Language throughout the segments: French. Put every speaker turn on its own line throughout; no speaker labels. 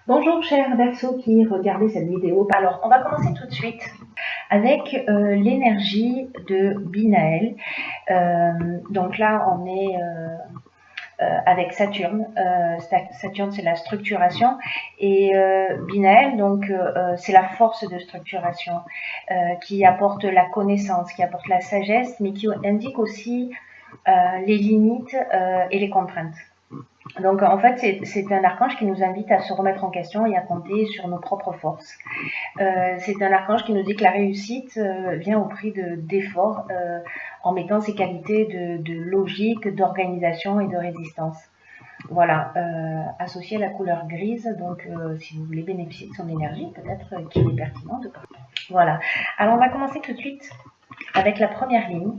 Bonjour chers Verseaux qui regardez cette vidéo. Alors on va commencer tout de suite avec l'énergie de Binaël. Donc là on est avec Saturne. Saturne c'est la structuration et Binaël donc c'est la force de structuration qui apporte la connaissance, qui apporte la sagesse, mais qui indique aussi les limites et les contraintes. Donc en fait c'est un archange qui nous invite à se remettre en question et à compter sur nos propres forces. C'est un archange qui nous dit que la réussite vient au prix d'efforts en mettant ses qualités de logique, d'organisation et de résistance. Voilà, associé à la couleur grise, donc si vous voulez bénéficier de son énergie, peut-être qu'il est pertinent de parler. Voilà, alors on va commencer tout de suite avec la première ligne.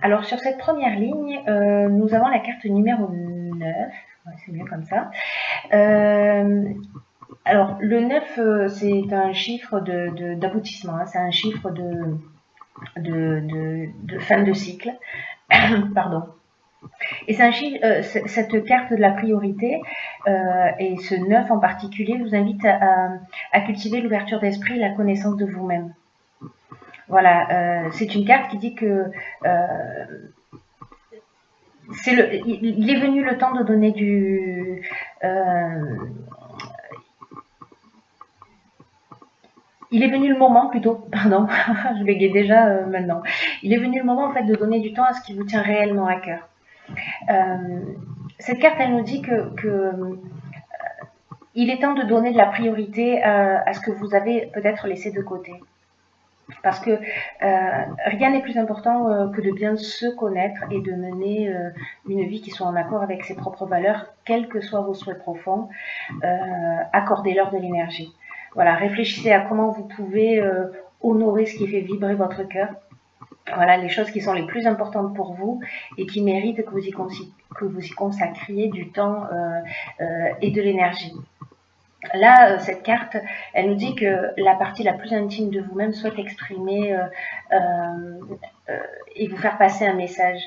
Alors sur cette première ligne, nous avons la carte numéro 9, ouais, c'est mieux comme ça. Alors le 9, c'est un chiffre d'aboutissement, hein, c'est un chiffre de fin de cycle. Pardon. Et c'est un chiffre, cette carte de la priorité et ce 9 en particulier vous invite à cultiver l'ouverture d'esprit et la connaissance de vous-même. Voilà, c'est une carte qui dit que il est venu le temps de donner du... il est venu le moment plutôt, pardon, je bégaye déjà maintenant. Il est venu le moment en fait de donner du temps à ce qui vous tient réellement à cœur. Cette carte, elle nous dit que il est temps de donner de la priorité à ce que vous avez peut-être laissé de côté. Parce que rien n'est plus important que de bien se connaître et de mener une vie qui soit en accord avec ses propres valeurs, quels que soient vos souhaits profonds. Accordez-leur de l'énergie. Voilà, réfléchissez à comment vous pouvez honorer ce qui fait vibrer votre cœur. Voilà, les choses qui sont les plus importantes pour vous et qui méritent que vous y consacriez du temps et de l'énergie. Là, cette carte, elle nous dit que la partie la plus intime de vous-même souhaite exprimer et vous faire passer un message.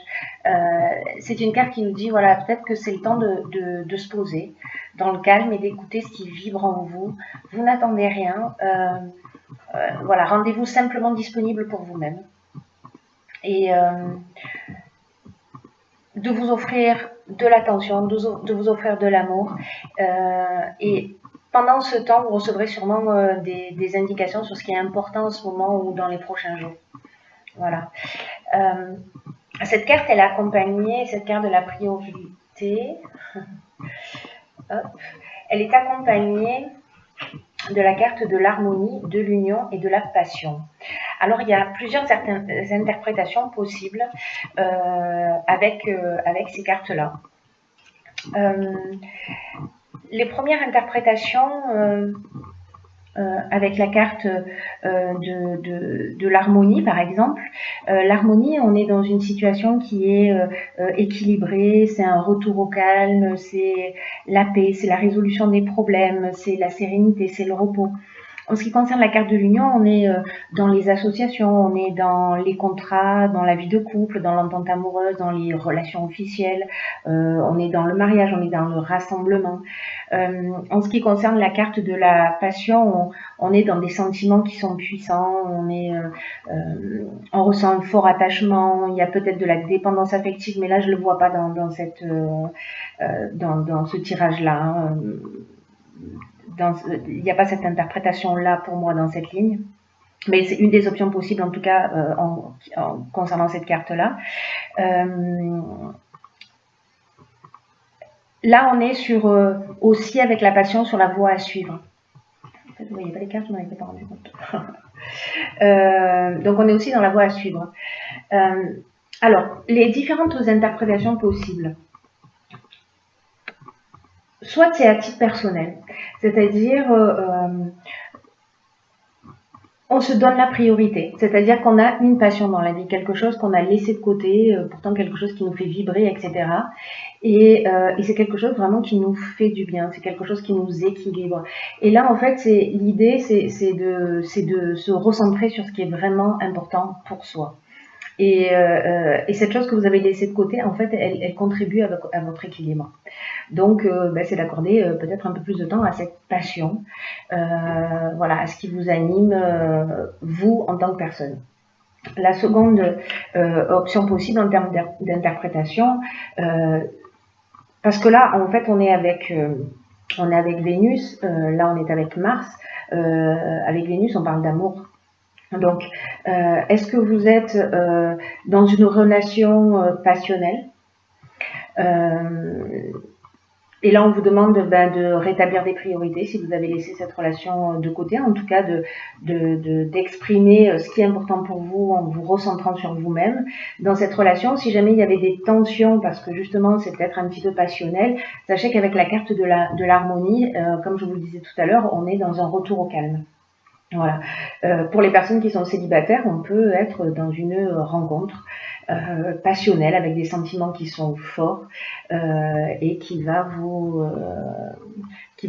C'est une carte qui nous dit, voilà, peut-être que c'est le temps de se poser dans le calme et d'écouter ce qui vibre en vous. Vous n'attendez rien. Voilà, rendez-vous simplement disponible pour vous-même. Et de vous offrir de l'attention, de vous offrir de l'amour. Et pendant ce temps, vous recevrez sûrement des indications sur ce qui est important en ce moment ou dans les prochains jours. Voilà. Cette carte, elle est accompagnée, cette carte de la priorité, hop, elle est accompagnée de la carte de l'harmonie, de l'union et de la passion. Alors, il y a plusieurs interprétations possibles avec ces cartes-là. Les premières interprétations avec la carte de l'harmonie, par exemple. L'harmonie, on est dans une situation qui est équilibrée, c'est un retour au calme, c'est la paix, c'est la résolution des problèmes, c'est la sérénité, c'est le repos. En ce qui concerne la carte de l'union, on est dans les associations, on est dans les contrats, dans la vie de couple, dans l'entente amoureuse, dans les relations officielles, on est dans le mariage, on est dans le rassemblement. En ce qui concerne la carte de la passion, on est dans des sentiments qui sont puissants, on ressent un fort attachement, il y a peut-être de la dépendance affective, mais là je ne le vois pas dans ce tirage-là. Hein. Il n'y a pas cette interprétation-là pour moi dans cette ligne. Mais c'est une des options possibles, en tout cas, concernant cette carte-là. Là, on est sur aussi avec la passion sur la voie à suivre. En fait, vous ne voyez pas les cartes, je n'en étais pas rendu compte. Donc, on est aussi dans la voie à suivre. Alors, les différentes interprétations possibles. Soit c'est à titre personnel, c'est-à-dire on se donne la priorité, c'est-à-dire qu'on a une passion dans la vie, quelque chose qu'on a laissé de côté, pourtant quelque chose qui nous fait vibrer, etc. Et c'est quelque chose vraiment qui nous fait du bien, c'est quelque chose qui nous équilibre. Et là, en fait, l'idée, c'est de se recentrer sur ce qui est vraiment important pour soi. Et cette chose que vous avez laissée de côté, en fait, elle contribue à votre équilibre. Donc, c'est d'accorder peut-être un peu plus de temps à cette passion, voilà, à ce qui vous anime, vous, en tant que personne. La seconde option possible en termes d'interprétation, parce que là, en fait, on est avec Vénus, là, on est avec Mars. Avec Vénus, on parle d'amour. Donc, est-ce que vous êtes dans une relation passionnelle? Et là, on vous demande de rétablir des priorités si vous avez laissé cette relation de côté, en tout cas d'exprimer ce qui est important pour vous en vous recentrant sur vous-même. Dans cette relation, si jamais il y avait des tensions, parce que justement c'est peut-être un petit peu passionnel, sachez qu'avec la carte de l'harmonie, comme je vous le disais tout à l'heure, on est dans un retour au calme. Voilà. Pour les personnes qui sont célibataires, on peut être dans une rencontre passionnelle avec des sentiments qui sont forts et qui va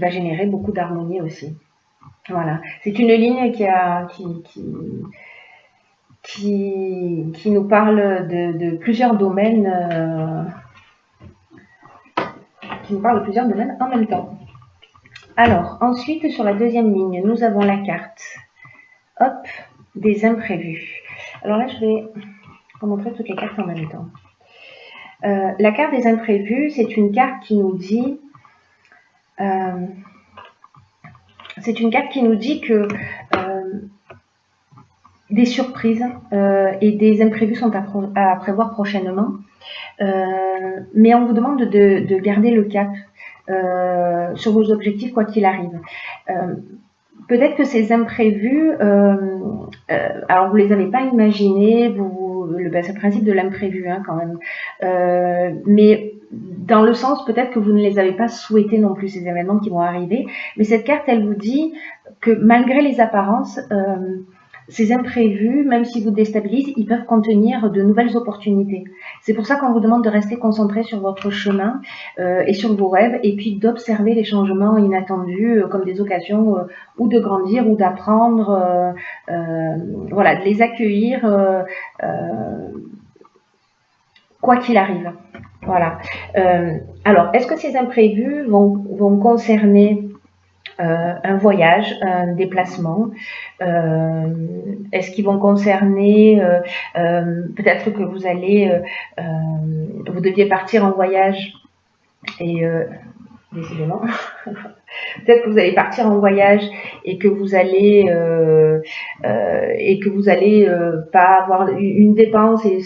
générer beaucoup d'harmonie aussi. Voilà. C'est une ligne qui nous parle de plusieurs domaines, en même temps. Alors, ensuite, sur la deuxième ligne, nous avons la carte, hop, des imprévus. Alors là, je vais vous montrer toutes les cartes en même temps. La carte des imprévus, c'est une carte qui nous dit, que des surprises et des imprévus sont à prévoir prochainement, mais on vous demande de garder le cap sur vos objectifs quoi qu'il arrive. Peut-être que ces imprévus, alors vous les avez pas imaginés, c'est le principe de l'imprévu quand même, mais dans le sens peut-être que vous ne les avez pas souhaités non plus, ces événements qui vont arriver, mais cette carte elle vous dit que malgré les apparences, ces imprévus, même s'ils vous déstabilisent, ils peuvent contenir de nouvelles opportunités. C'est pour ça qu'on vous demande de rester concentré sur votre chemin et sur vos rêves, et puis d'observer les changements inattendus comme des occasions ou de grandir ou d'apprendre, voilà, de les accueillir quoi qu'il arrive. Voilà. Alors, est-ce que ces imprévus vont concerner un voyage, un déplacement, est-ce qu'ils vont concerner peut-être que vous deviez partir en voyage et décidément peut-être que vous allez partir en voyage et que vous allez pas avoir une dépense et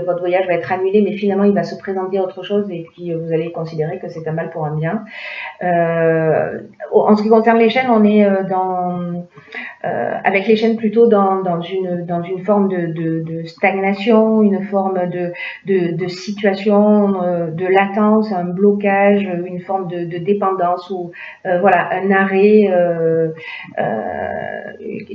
votre voyage va être annulé, mais finalement il va se présenter autre chose et puis vous allez considérer que c'est un mal pour un bien. En ce qui concerne les chaînes, on est avec les chaînes plutôt dans une forme de stagnation, une forme de situation de latence, un blocage, une forme de dépendance ou voilà, un arrêt,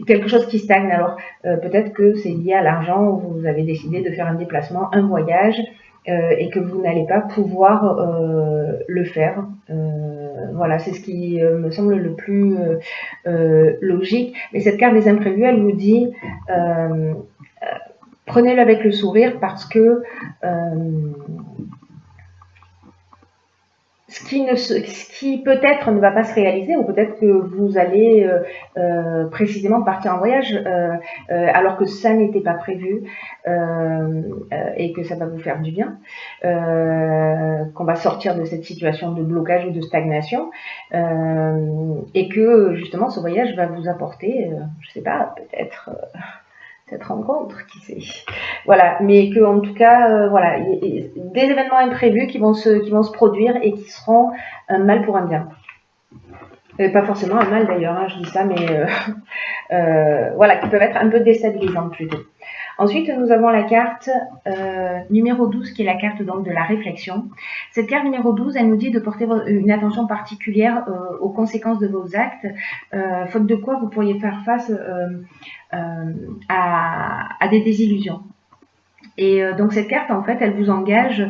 quelque chose qui stagne. Alors peut-être que c'est lié à l'argent, vous avez décidé de faire un déplacement, un voyage, et que vous n'allez pas pouvoir le faire. Voilà, c'est ce qui me semble le plus logique. Mais cette carte des imprévus, elle vous dit prenez-le avec le sourire parce que ce qui peut-être ne va pas se réaliser, ou peut-être que vous allez précisément partir en voyage alors que ça n'était pas prévu et que ça va vous faire du bien, qu'on va sortir de cette situation de blocage ou de stagnation et que justement ce voyage va vous apporter, je sais pas, peut-être cette rencontre, qui sait. Voilà, mais que en tout cas, voilà, des événements imprévus qui vont se produire et qui seront un mal pour un bien. Pas forcément un mal d'ailleurs, hein, je dis ça, mais voilà, qui peuvent être un peu déstabilisantes plutôt. Ensuite, nous avons la carte numéro 12, qui est la carte donc de la réflexion. Cette carte numéro 12, elle nous dit de porter une attention particulière aux conséquences de vos actes, faute de quoi vous pourriez faire face à des désillusions. Et donc cette carte, en fait, elle vous engage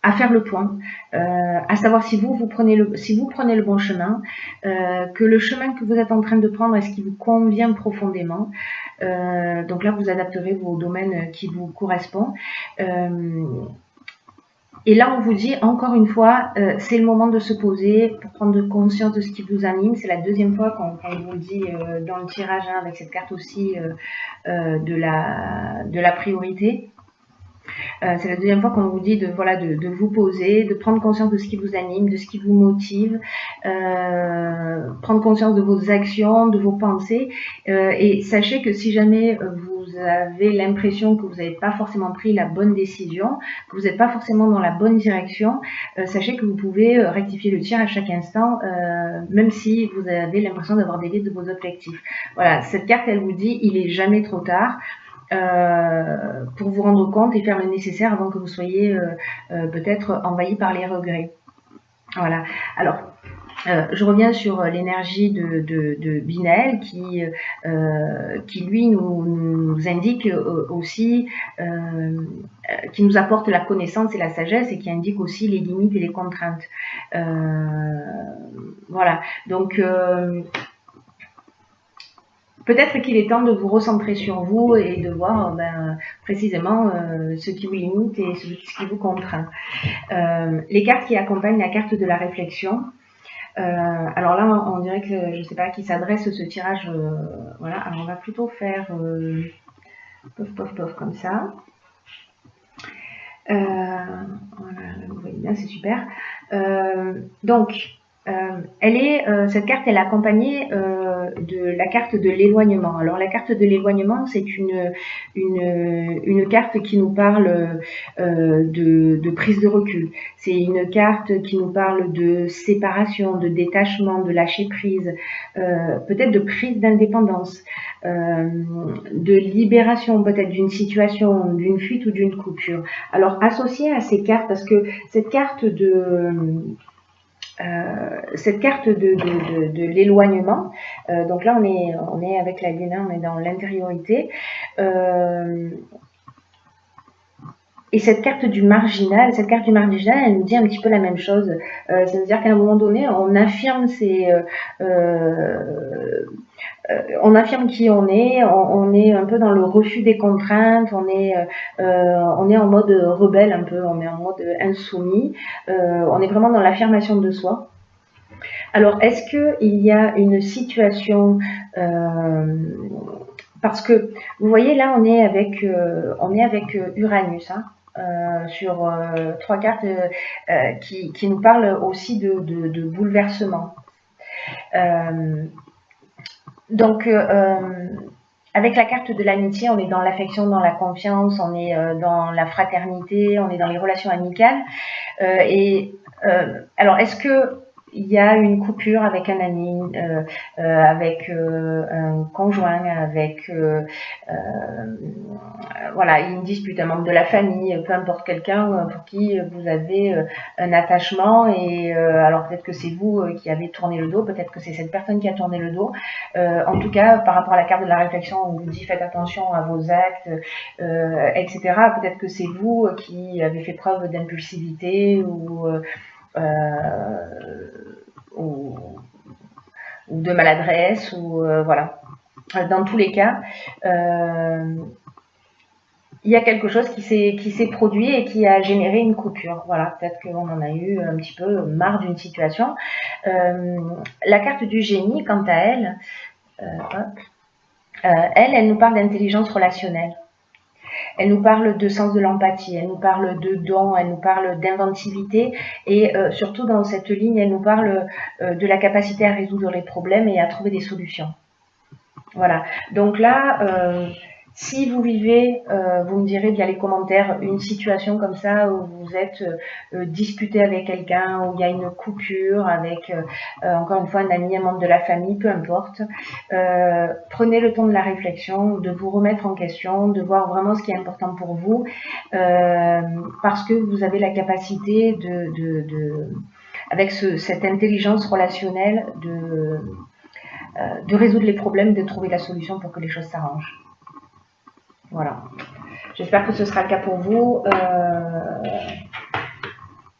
à faire le point, à savoir si vous prenez le bon chemin, que le chemin que vous êtes en train de prendre, est-ce qu'il vous convient profondément. Donc là, vous adapterez vos domaines qui vous correspondent. Et là, on vous dit, encore une fois, c'est le moment de se poser pour prendre conscience de ce qui vous anime. C'est la deuxième fois qu'on vous le dit dans le tirage, hein, avec cette carte aussi de la priorité. C'est la deuxième fois qu'on vous dit de vous poser, de prendre conscience de ce qui vous anime, de ce qui vous motive, prendre conscience de vos actions, de vos pensées. Et sachez que si jamais vous avez l'impression que vous n'avez pas forcément pris la bonne décision, que vous n'êtes pas forcément dans la bonne direction, sachez que vous pouvez rectifier le tir à chaque instant, même si vous avez l'impression d'avoir dévié de vos objectifs. Voilà, cette carte, elle vous dit, il n'est jamais trop tard. Pour vous rendre compte et faire le nécessaire avant que vous soyez peut-être envahi par les regrets. Voilà. Alors, je reviens sur l'énergie de Binaël qui lui nous indique aussi, qui nous apporte la connaissance et la sagesse et qui indique aussi les limites et les contraintes. Voilà. Donc, peut-être qu'il est temps de vous recentrer sur vous et de voir précisément ce qui vous limite et ce qui vous contraint. Les cartes qui accompagnent la carte de la réflexion. Alors là, on dirait que je ne sais pas à qui s'adresse ce tirage. Voilà, alors on va plutôt faire pof, pof, pof comme ça. Voilà, vous voyez bien, c'est super. Donc, cette carte, elle est accompagnée de la carte de l'éloignement. Alors la carte de l'éloignement, c'est une carte qui nous parle de prise de recul. C'est une carte qui nous parle de séparation, de détachement, de lâcher prise, peut-être de prise d'indépendance, de libération peut-être d'une situation, d'une fuite ou d'une coupure. Alors associée à ces cartes, parce que cette carte de l'éloignement, donc là on est avec la lune, on est dans l'intériorité, et cette carte du marginal, elle nous dit un petit peu la même chose. C'est-à-dire qu'à un moment donné, on affirme qui on est un peu dans le refus des contraintes, on est en mode rebelle un peu, on est en mode insoumis, on est vraiment dans l'affirmation de soi. Alors, est-ce qu'il y a une situation, parce que vous voyez là, on est avec Uranus, hein, sur 3 cartes qui nous parlent aussi de bouleversement. Donc, avec la carte de l'amitié, on est dans l'affection, dans la confiance, on est dans la fraternité, on est dans les relations amicales. Alors, est-ce que il y a une coupure avec un ami, avec un conjoint, avec voilà, une dispute, un membre de la famille, peu importe, quelqu'un pour qui vous avez un attachement, et alors peut-être que c'est vous qui avez tourné le dos, peut-être que c'est cette personne qui a tourné le dos. En tout cas, par rapport à la carte de la réflexion, on vous dit faites attention à vos actes, etc. Peut-être que c'est vous qui avez fait preuve d'impulsivité ou de maladresse, ou voilà. Dans tous les cas, il y a quelque chose qui s'est produit et qui a généré une coupure. Voilà, peut-être qu'on en a eu un petit peu marre d'une situation. La carte du génie, quant à elle, elle nous parle d'intelligence relationnelle. Elle nous parle de sens de l'empathie, elle nous parle de dons, elle nous parle d'inventivité, et surtout dans cette ligne, elle nous parle de la capacité à résoudre les problèmes et à trouver des solutions. Voilà, donc là, si vous vivez, vous me direz via les commentaires, une situation comme ça où vous êtes disputé avec quelqu'un, où il y a une coupure avec, encore une fois, un ami, un membre de la famille, peu importe. Prenez le temps de la réflexion, de vous remettre en question, de voir vraiment ce qui est important pour vous, parce que vous avez la capacité avec cette intelligence relationnelle de résoudre les problèmes, de trouver la solution pour que les choses s'arrangent. Voilà. J'espère que ce sera le cas pour vous.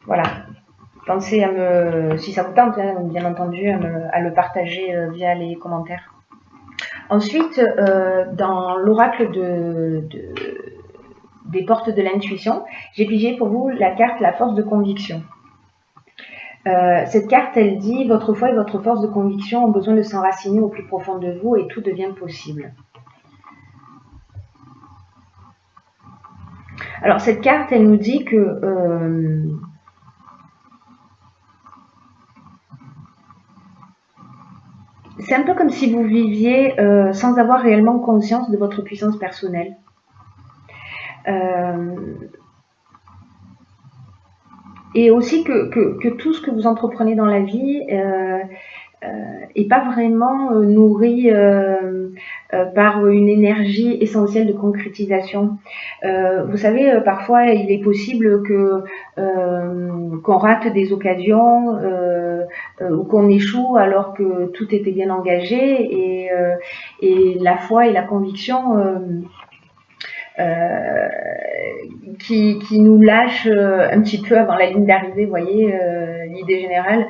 Voilà. Pensez à me, si ça vous tente, hein, bien entendu, à le partager via les commentaires. Ensuite, dans l'oracle des portes de l'intuition, j'ai pigé pour vous la carte La force de conviction. Cette carte, elle dit « Votre foi et votre force de conviction ont besoin de s'enraciner au plus profond de vous et tout devient possible ». Alors, cette carte, elle nous dit que c'est un peu comme si vous viviez sans avoir réellement conscience de votre puissance personnelle. Et aussi que tout ce que vous entreprenez dans la vie n'est pas vraiment nourri par une énergie essentielle de concrétisation. Vous savez, parfois il est possible qu'on rate des occasions ou qu'on échoue alors que tout était bien engagé et la foi et la conviction qui nous lâche un petit peu avant la ligne d'arrivée, vous voyez, l'idée générale,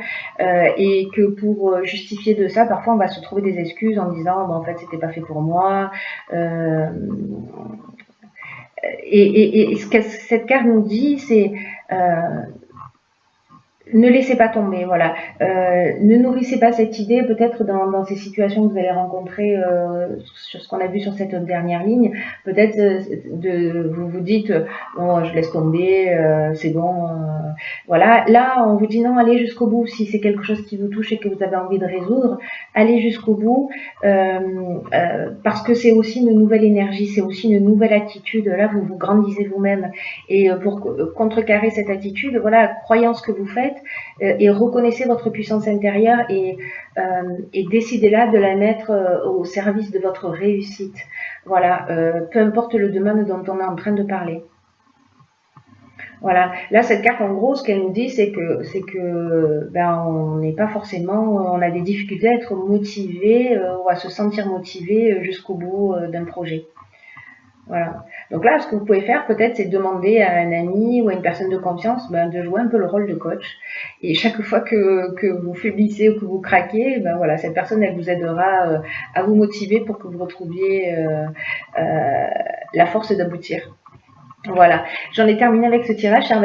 et que pour justifier de ça, parfois on va se trouver des excuses en disant, bon, en fait, c'était pas fait pour moi. Et ce que cette carte nous dit, c'est ne laissez pas tomber, voilà. Ne nourrissez pas cette idée, peut-être dans ces situations que vous allez rencontrer sur ce qu'on a vu sur cette dernière ligne, peut-être vous vous dites bon, je laisse tomber, c'est bon, voilà. Là, on vous dit non, allez jusqu'au bout. Si c'est quelque chose qui vous touche et que vous avez envie de résoudre, allez jusqu'au bout, parce que c'est aussi une nouvelle énergie, c'est aussi une nouvelle attitude. Là, vous vous grandissez vous-même, et pour contrecarrer cette attitude, voilà, croyant ce que vous faites, et reconnaissez votre puissance intérieure et décidez-là de la mettre au service de votre réussite. Voilà, peu importe le domaine dont on est en train de parler. Voilà, là cette carte en gros, ce qu'elle nous dit, c'est que ben, on n'est pas forcément, on a des difficultés à être motivé ou à se sentir motivé jusqu'au bout d'un projet. Voilà. Donc là, ce que vous pouvez faire peut-être, c'est demander à un ami ou à une personne de confiance de jouer un peu le rôle de coach. Et chaque fois que vous faiblissez ou que vous craquez, ben voilà, cette personne, elle vous aidera à vous motiver pour que vous retrouviez la force d'aboutir. Voilà. J'en ai terminé avec ce tirage, chers